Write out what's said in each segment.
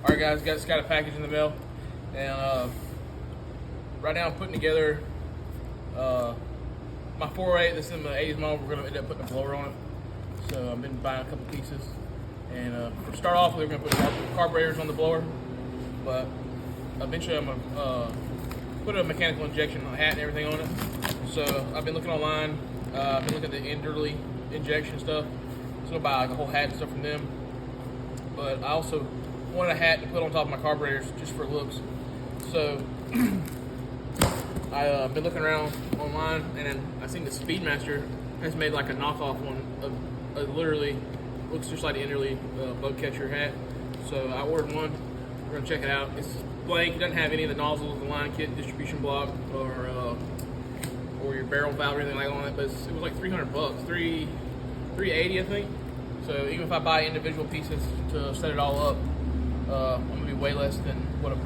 Alright guys, just got a package in the mail, and right now I'm putting together my 408. This is my 80s model. We're going to end up putting a blower on it. So I've been buying a couple pieces, and to start off we're going to put carburetors on the blower, but eventually I'm going to put a mechanical injection hat and everything on it. So I've been looking online, I've been looking at the enderle injection stuff, so I'll buy like a whole hat and stuff from them. But I also wanted a hat to put on top of my carburetors just for looks. So I've been looking around online, and then I seen the Speedmaster has made like a knockoff one of literally looks just like the enderle bug catcher hat. So I ordered one. We're gonna check it out. It's blank. It doesn't have any of the nozzles, the line kit, distribution block, or your barrel valve or anything like on it. But it was like $300, $380 I think. So even if I buy individual pieces to set it all up, I'm gonna be way less than what a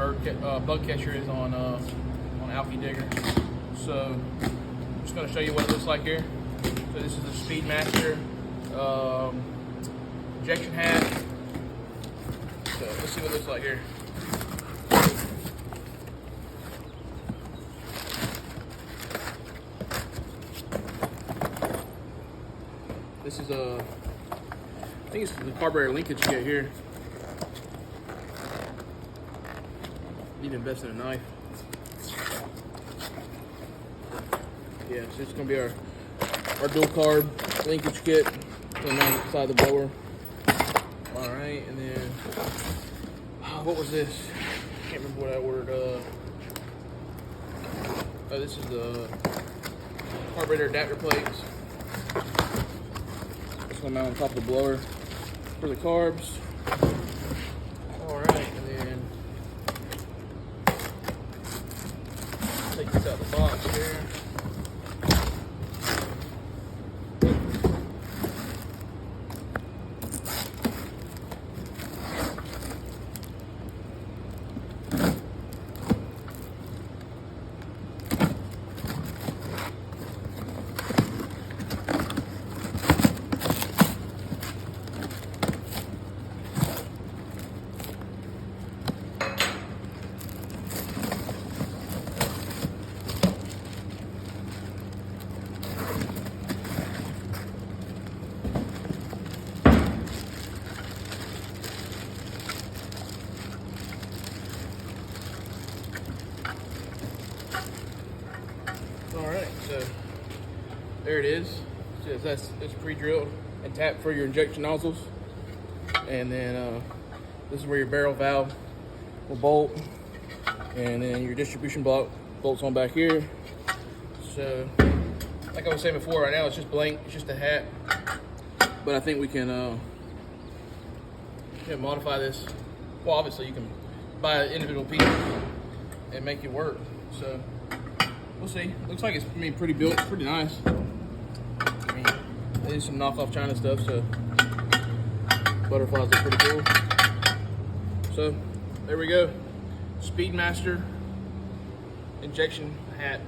bug catcher is on Alkydigger. So I'm just gonna show you what it looks like here. So this is the Speedmaster injection hat. So let's see what it looks like here. This is I think it's the carburetor linkage kit here. Need to invest in a knife. Yeah, so it's gonna be our dual carb linkage kit on the side of the blower. All right, and then what was this? Can't remember what I ordered. Oh, this is the carburetor adapter plates. It's gonna mount on top of the blower for the carbs. All right, and then take this out of the box here. Alright, so there it is. It's pre-drilled and tapped for your injection nozzles. And then this is where your barrel valve will bolt. And then your distribution block bolts on back here. So, like I was saying before, right now it's just blank, it's just a hat. But I think we can modify this. Well, obviously you can buy individual pieces and make it work. So we'll see. Looks like it's pretty built. It's pretty nice. I mean, they do some knockoff China stuff, so butterflies are pretty cool. So there we go. Speedmaster injection hat.